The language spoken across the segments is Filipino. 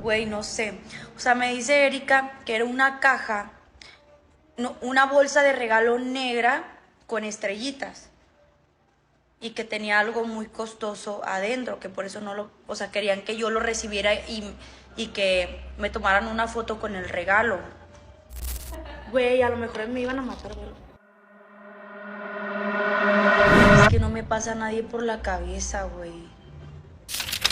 Güey, no sé. O sea, me dice Erika que era una caja, una bolsa de regalo negra con estrellitas y que tenía algo muy costoso adentro, que por eso no lo, o sea, querían que yo lo recibiera y que me tomaran una foto con el regalo. Güey, a lo mejor me iban a matar, güey. Es que no me pasa nadie por la cabeza, güey.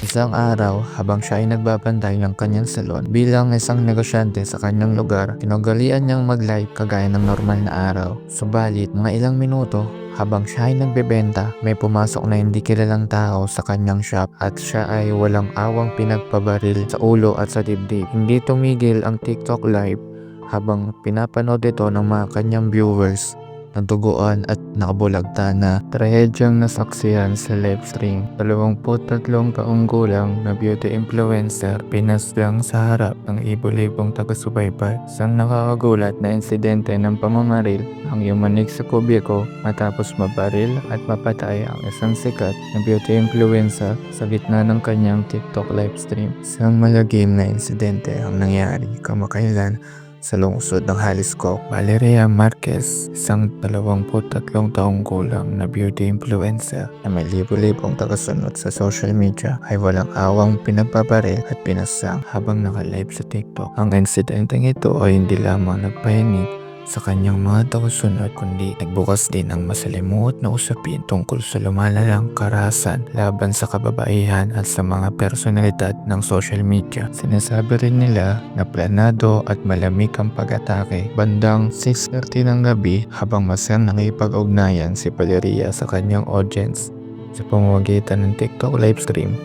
Isang araw, habang siya ay nagbabantay ng kanyang salon bilang isang negosyante sa kanyang lugar, tinugalian niyang mag-live kagaya ng normal na araw. Subalit, mga ilang minuto, habang siya ay nagbebenta, may pumasok na hindi kilalang tao sa kanyang shop at siya ay walang awang pinagpabaril sa ulo at sa dibdib. Hindi tumigil ang TikTok live habang pinapanood ito ng mga kanyang viewers. Naduguan at nakabulagta na trahedyang nasaksihan sa live stream. 23 taong gulang na beauty influencer pinaslang sa harap ng ibo-libong taga-subaybay. Isang nakakagulat na insidente ng pamamaril ang yumanig sa kubiko matapos mabaril at mapatay ang isang sikat na beauty influencer sa gitna ng kanyang TikTok live stream. Isang malagim na insidente ang nangyari kamakailan sa lungsod ng Jalisco. Valeria Marquez, isang 23 taong gulang na beauty influencer na may libo-libong tagasunod sa social media, ay walang awang pinagbabaril at pinasang habang naka-live sa TikTok. Ang insidenteng ito ay hindi lamang nagpahinig sa kanyang mga tagasunod, kundi nagbukas din ang masalimuot na usapin tungkol sa lumalalang karahasan laban sa kababaihan at sa mga personalidad ng social media. Sinasabi rin nila na planado at malamig ang pag-atake. Bandang 6:30 ng gabi, habang masayang nakipag-ugnayan si Valeria sa kanyang audience sa pamamagitan ng TikTok live stream,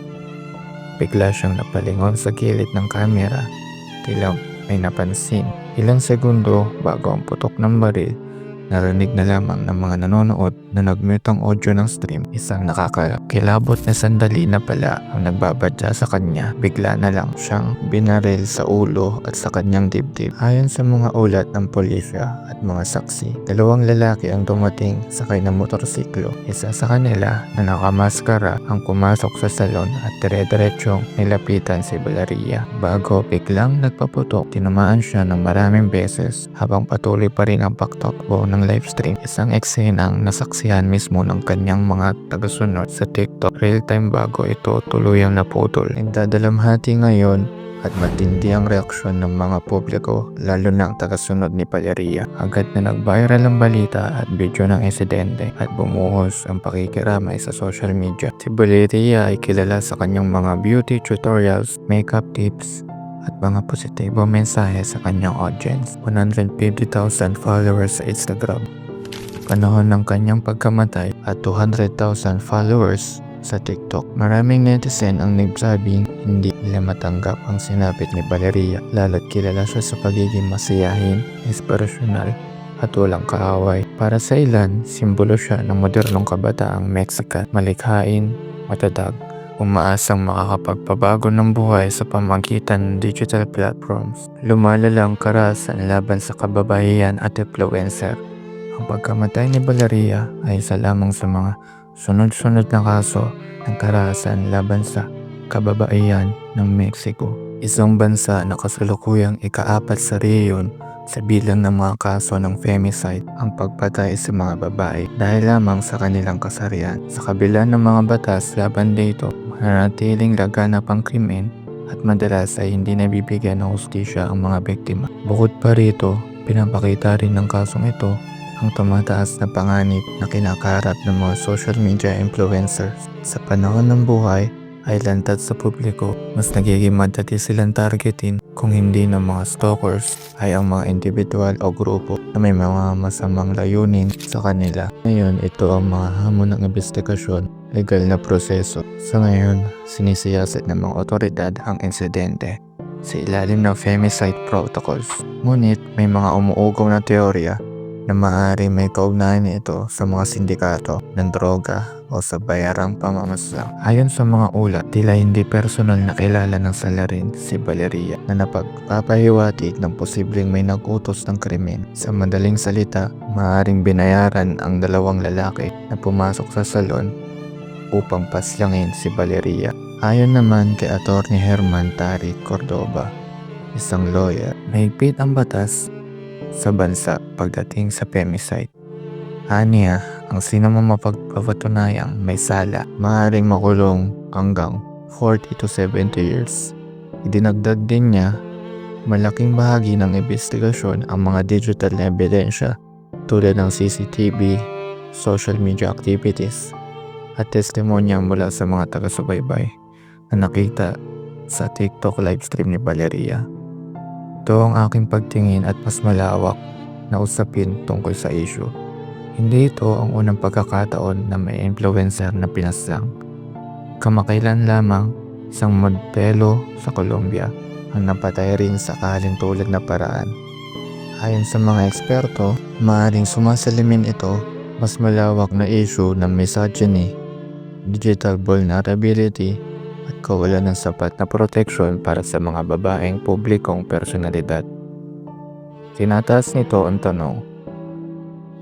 bigla siyang napalingon sa gilid ng kamera, tila may napansin. Ilang segundo bago ang putok ng baril, narinig na lamang ng mga nanonood na nag-mute ang audio ng stream. Isang nakakakilabot na sandali na pala ang nagbabadya sa kanya. Bigla na lang siyang binaril sa ulo at sa kanyang dibdib. Ayon sa mga ulat ng pulisya at mga saksi, dalawang lalaki ang dumating sakay ng motorsiklo. Isa sa kanila na nakamaskara ang pumasok sa salon at dire-diretsong nilapitan si Valeria. Bago biglang nagpaputok, tinamaan siya ng maraming beses habang patuloy pa rin ang pagtakbo ng live stream. Isang eksenang nasaksihan mismo ng kanyang mga tagasunod sa TikTok real time bago ito tuluyang naputol. Nagdadalamhati ngayon at matindi ang reaksyon ng mga publiko, lalo na ang tagasunod ni Valeria. Agad na nag-viral ang balita at video ng insidente at bumuhos ang pakikiramay sa social media. Si Valeria ay kilala sa kanyang mga beauty tutorials, makeup tips, at mga positibong mensahe sa kanyang audience. 150,000 followers sa Instagram panahon ng kanyang pagkamatay at 200,000 followers sa TikTok. Maraming netizen ang nagsabing hindi nila matanggap ang sinapit ni Valeria, lalo't kilala siya sa pagiging masiyahin, inspirasyonal at walang kaaway. Para sa ilan, simbolo siya ng modernong kabataang Mexican, malikhain, matatag, umaasang makakapagpabago ng buhay sa pamamagitan ng digital platforms. Lumalalang karahasan laban sa kababaihan at influencer. Ang pagkamatay ni Valeria ay isa lamang sa mga sunod-sunod na kaso ng karahasan laban sa kababaihan ng Mexico. Isang bansa na kasalukuyang ika-4 sa rehiyon sa bilang ng mga kaso ng femicide, ang pagpatay sa mga babae dahil lamang sa kanilang kasarian. Sa kabila ng mga batas laban dito, mananatiling laganap ang krimen at madalas ay hindi nabibigyan ng hustisya ang mga biktima. Bukod pa rito, pinapakita rin ng kasong ito ang tumataas na panganib na kinakaharap ng mga social media influencers. Sa panahon ng buhay ay lantad sa publiko, mas nagiging madali silang targetin kung hindi ng mga stalkers ay ang mga individual o grupo na may mga masamang layunin sa kanila. Ngayon, ito ang mga hamon ng investigasyon, legal na proseso. Sa ngayon, sinisiyasat ng mga otoridad ang insidente sa ilalim ng femicide protocols. Ngunit may mga umuugong na teorya na maaari may kaugnayan ito sa mga sindikato ng droga o sa bayarang pamamaslang. Ayon sa mga ulat, tila hindi personal na kilala ng salarin si Valeria na napagpapahiwatig ng posibleng may nag-utos ng krimen. Sa madaling salita, maaaring binayaran ang dalawang lalaki na pumasok sa salon upang paslangin si Valeria Ayon naman kay Atty. Herman Tari Cordova, isang lawyer, mahigpit ang batas sa bansa pagdating sa femicide. Aniya, ang sinumang mapagpapatunayang may sala, maaaring makulong hanggang 40 to 70 years. Idinagdag din niya, malaking bahagi ng investigasyon ang mga digital na ebidensya tulad ng CCTV, social media activities, at testimonya mula sa mga taga-subaybay na nakita sa TikTok livestream ni Valeria. Ito ang aking pagtingin at mas malawak na usapin tungkol sa issue. Hindi ito ang unang pagkakataon na may influencer na pinaslang. Kamakailan lamang, isang modelo sa Colombia ang napatay rin sa kahalintulad na paraan. Ayon sa mga eksperto, maaaring sumasalimin ito mas malawak na issue ng misogyny, digital vulnerability, at kawalan ng sapat na proteksyon para sa mga babaeng publikong personalidad. Tinataas nito ang tanong,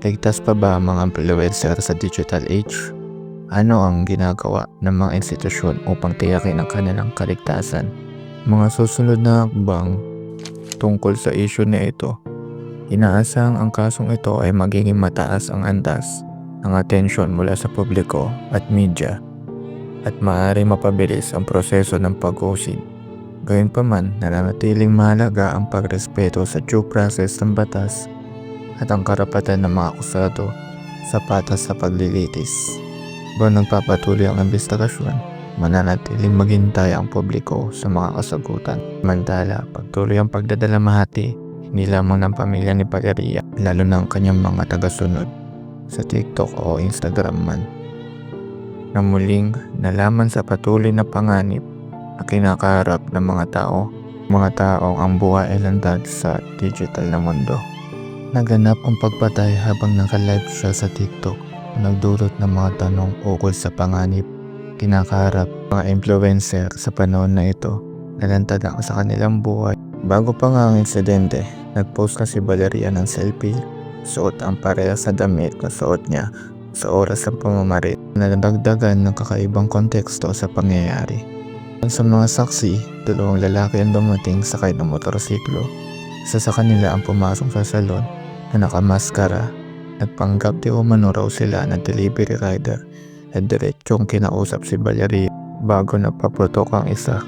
ligtas pa ba ang mga influencer sa digital age? Ano ang ginagawa ng mga institusyon upang tiyakin ang kanilang kaligtasan? Mga susunod na hakbang tungkol sa issue na ito. Inaasahang ang kasong ito ay magiging mataas ang antas ng atensyon mula sa publiko at media at maaari mapabilis ang proseso ng pag-usig. Gayunpaman, nananatiling mahalaga ang pagrespeto sa due process ng batas at ang karapatan ng mga akusado sa patas sa paglilitis. Habang nagpapatuloy ang investigasyon, mananatiling maghintay ang publiko sa mga kasagutan. Samantala, pagtuloy ang pagdadalamhati, hindi lamang ng pamilya ni Valeria, lalo ng kanyang mga tagasunod sa TikTok o Instagram man, na muling nalaman sa patuloy na panganib na kinakaharap ng mga taong ang buhay ay landag sa digital na mundo. Naganap ang pagpatay habang naka-live siya sa TikTok, nagdulot ng mga tanong ukol sa panganib kinakaharap mga influencer sa panahon na ito, nalantad ang sa kanilang buhay. Bago pa nga ang insidente, nagpost na si Valeria ng selfie, suot ang parehas sa damit na suot niya sa oras ng pamamarit, na nadagdagan ng kakaibang konteksto sa pangyayari. Sa mga saksi, dalawang lalaki ang dumating sakay ng motorsiklo. Isa sa kanila ang pumasok sa salon na nakamaskara. Nagpanggap di umano raw sila na delivery rider at diretsong kinausap si Valeria bago napaputok ang isa.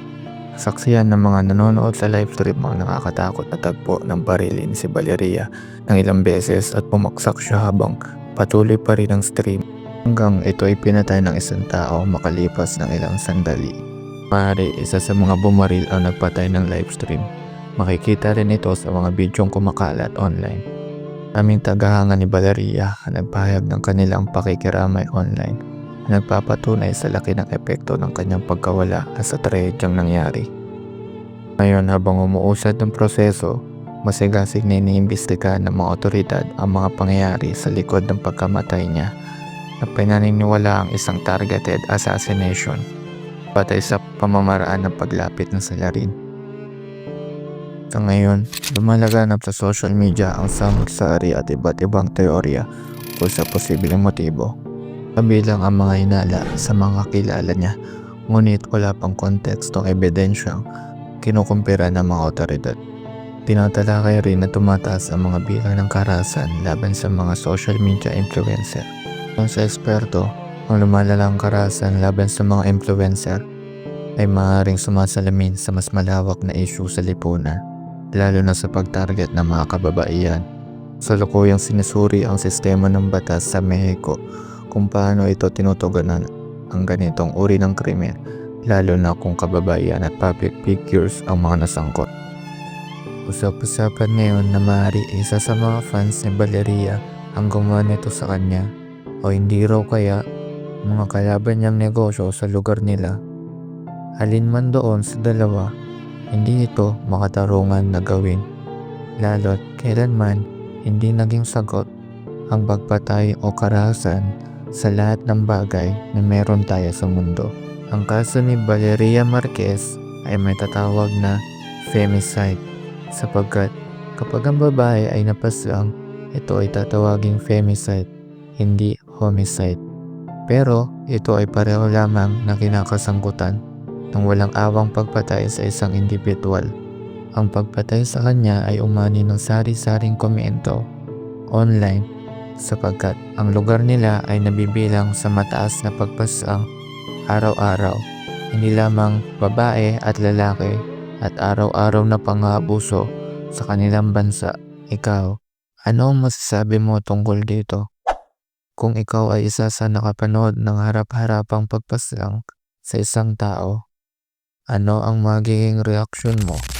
Saksiyan ng mga nanonood sa livestream ang nakakatakot na tagpo ng barilin si Valeria ng ilang beses at pumaksak siya habang patuloy pa rin ang stream hanggang ito ay pinatay ng isang tao makalipas ng ilang sandali. Maaari isa sa mga bumaril ang nagpatay ng livestream. Makikita rin ito sa mga bidyong kumakalat online. Aming tagahanga ni Valeria ang nagpahayag ng kanilang pakikiramay online na nagpapatunay sa laki ng epekto ng kanyang pagkawala at sa trahedyang nangyari. Ngayon, habang umuusad ng proseso, masigasig na iniimbestigahan ng mga otoridad ang mga pangyayari sa likod ng pagkamatay niya na pinaniniwala ang isang targeted assassination batay sa pamamaraan ng paglapit ng salarin. Sa ngayon, lumalaganap sa social media ang samot-sari at iba't ibang teorya o sa posibleng motibo. Kabilang ang mga hinala sa mga kilala niya, ngunit wala pang kontekstong ebidensyang kinukumpira ng mga otoridad. Tinatalakay rin na tumataas ang mga bilang ng karahasan laban sa mga social media influencer. Ayon sa eksperto, ang lumalalang karahasan laban sa mga influencer ay maaaring sumasalamin sa mas malawak na issue sa lipunan, lalo na sa pag-target ng mga kababaihan. Salukuyang sinusuri ang sistema ng batas sa Mexico kung paano ito tinutugunan ang ganitong uri ng krimen, lalo na kung kababaihan at public figures ang mga nasangkot. Usap-usapan ngayon na maaari isa sa mga fans ni Valeria ang gumawa nito sa kanya, o hindi raw kaya mga kalaban niyang negosyo sa lugar nila. Alin man doon sa dalawa, hindi ito makatarungan na gawin, lalo't kailanman hindi naging sagot ang pagpatay o karahasan sa lahat ng bagay na meron tayo sa mundo. Ang kaso ni Valeria Marquez ay may tatawag na femicide, sapagkat kapag ang babae ay napaslang, ito ay tatawaging femicide, hindi homicide. Pero ito ay pareho lamang na kinakasangkutan ng walang awang pagpatay sa isang individual. Ang pagpatay sa kanya ay umani ng sari-saring komento online sapagkat ang lugar nila ay nabibilang sa mataas na pagpasang araw-araw. Hindi lamang babae at lalaki at araw-araw na pang-aabuso sa kanilang bansa. Ikaw, ano ang masasabi mo tungkol dito? Kung ikaw ay isa sa nakapanood ng harap-harapang pagpaslang sa isang tao, ano ang magiging reaksyon mo?